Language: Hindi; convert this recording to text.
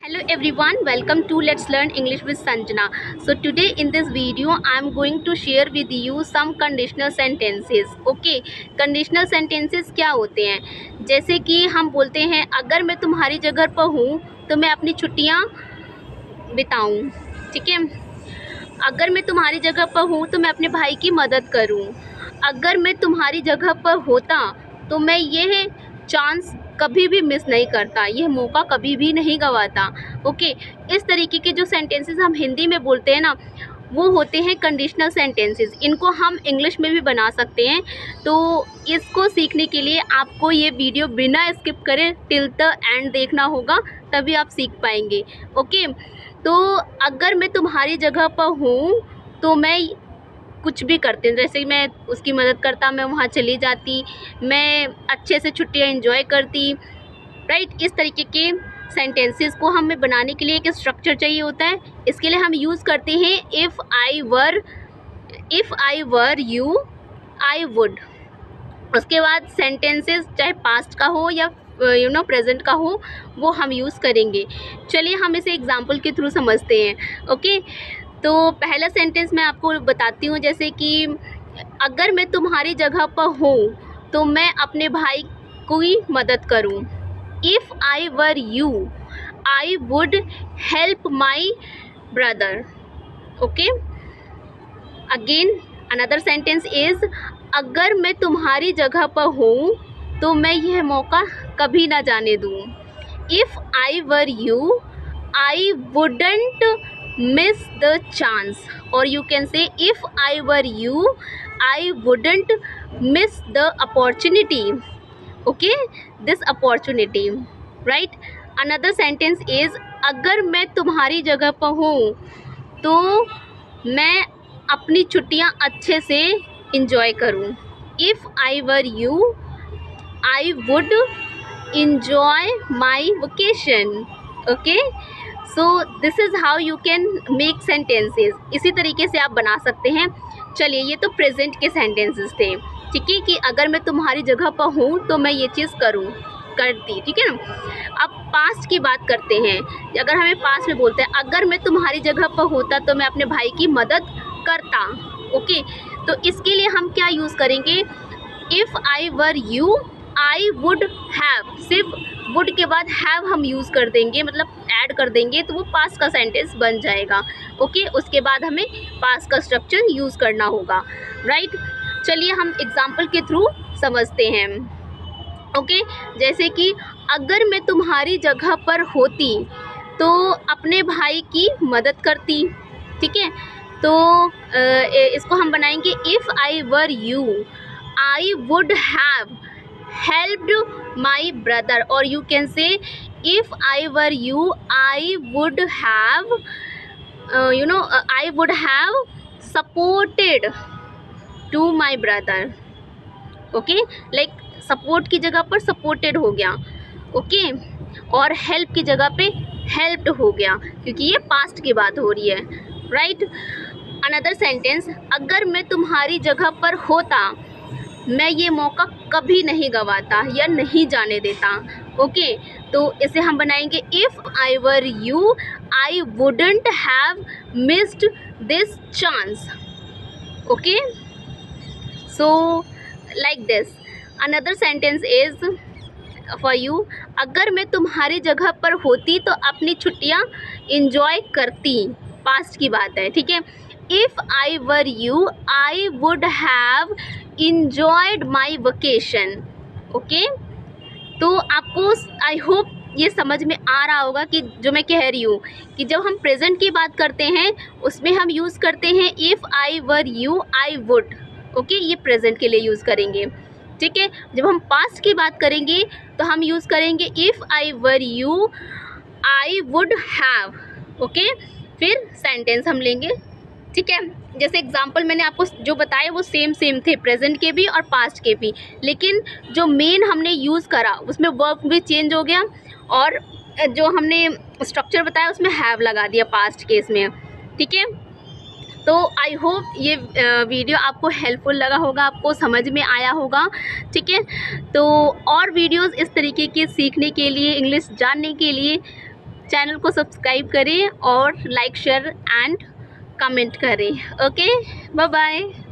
Hello everyone, welcome to Let's Learn English with Sanjana. So today in this video I am going to share with you some conditional sentences. Okay, conditional sentences क्या होते हैं? जैसे कि हम बोलते हैं अगर मैं तुम्हारी जगह पर हूँ तो मैं अपनी छुट्टियाँ बिताऊँ. ठीक है. अगर मैं तुम्हारी जगह पर हूँ तो मैं अपने भाई की मदद करूँ. अगर मैं तुम्हारी जगह पर होता तो मैं यह चांस कभी भी मिस नहीं करता, यह मौका कभी भी नहीं गंवाता. ओके, इस तरीके के जो सेंटेंसेस हम हिंदी में बोलते हैं ना, वो होते हैं कंडीशनल सेंटेंसेस. इनको हम इंग्लिश में भी बना सकते हैं. तो इसको सीखने के लिए आपको ये वीडियो बिना स्किप करे टिल द एंड देखना होगा, तभी आप सीख पाएंगे. ओके, तो अगर मैं तुम्हारी जगह पर हूँ तो मैं कुछ भी करती हूँ. जैसे मैं उसकी मदद करता, मैं वहाँ चली जाती, मैं अच्छे से छुट्टियाँ एंजॉय करती. राइट, इस तरीके के सेंटेंसेस को हमें बनाने के लिए एक स्ट्रक्चर चाहिए होता है. इसके लिए हम यूज़ करते हैं if I were you I would. उसके बाद सेंटेंसेस चाहे पास्ट का हो या प्रेजेंट का हो, वो हम यूज़ करेंगे. चलिए हम इसे एग्जाम्पल के थ्रू समझते हैं. ओके, तो पहला सेंटेंस मैं आपको बताती हूँ. जैसे कि अगर मैं तुम्हारी जगह पर हूँ तो मैं अपने भाई की मदद करूँ. If I were you I would help my brother. Okay, again another sentence is अगर मैं तुम्हारी जगह पर हूँ तो मैं यह मौका कभी ना जाने दूँ. If I were you I wouldn't miss the chance, or you can say if I were you I wouldn't miss the opportunity. Okay, this opportunity. Right, another sentence is अगर मैं तुम्हारी जगह पर हूँ तो मैं अपनी छुट्टियाँ अच्छे से enjoy करूँ. If I were you I would enjoy my vacation. Okay, so this is how you can make sentences. इसी तरीके से आप बना सकते हैं. चलिए, ये तो प्रेजेंट के सेंटेंसेस थे. ठीक है, कि अगर मैं तुम्हारी जगह पर हूँ तो मैं ये चीज़ करती. ठीक है ना. अब पास्ट की बात करते हैं. अगर हमें पास्ट में बोलते हैं अगर मैं तुम्हारी जगह पर होता तो मैं अपने भाई की मदद करता. ओके, तो इसके लिए हम क्या यूज़ करेंगे? If I were you I would have. सिर्फ वुड के बाद हैव हम यूज़ कर देंगे, मतलब ऐड कर देंगे, तो वो पास्ट का सेंटेंस बन जाएगा. ओके, उसके बाद हमें पास्ट का स्ट्रक्चर यूज़ करना होगा. राइट, चलिए हम एग्जाम्पल के थ्रू समझते हैं. ओके, जैसे कि अगर मैं तुम्हारी जगह पर होती तो अपने भाई की मदद करती. ठीक है, तो इसको हम बनाएंगे if I were you I would have helped my brother, or you can say if I were you I would have I would have supported to my brother. Okay, like support की जगह पर supported हो गया. ओके, और help की जगह पे helped हो गया, क्योंकि ये past की बात हो रही है. राइट, another sentence अगर मैं तुम्हारी जगह पर होता मैं ये मौका कभी नहीं गंवाता या नहीं जाने देता. ओके, तो इसे हम बनाएंगे if I were you I wouldn't have missed this chance. Okay, so like this. Another sentence is for you अगर मैं तुम्हारी जगह पर होती तो अपनी छुट्टियाँ इंजॉय करती. पास्ट की बात है. ठीक है, if I were you I would have enjoyed my vacation. Okay, तो आपको आई होप ये समझ में आ रहा होगा कि जो मैं कह रही हूँ कि जब हम प्रेजेंट की बात करते हैं उसमें हम यूज़ करते हैं if I were you I would. Okay, ये प्रेजेंट के लिए यूज़ करेंगे. ठीक है, जब हम पास्ट की बात करेंगे तो हम यूज़ करेंगे if I were you I would have. Okay, फिर सेंटेंस हम लेंगे. ठीक है, जैसे एग्जाम्पल मैंने आपको जो बताए वो सेम थे, प्रेजेंट के भी और पास्ट के भी, लेकिन जो मेन हमने यूज़ करा उसमें वर्ब भी चेंज हो गया और जो हमने स्ट्रक्चर बताया उसमें हैव लगा दिया पास्ट केस में. ठीक है, तो आई होप ये वीडियो आपको हेल्पफुल लगा होगा, आपको समझ में आया होगा. ठीक है, तो और वीडियोस इस तरीके के सीखने के लिए, इंग्लिश जानने के लिए चैनल को सब्सक्राइब करें और लाइक शेयर एंड कमेंट करें। Okay, bye bye.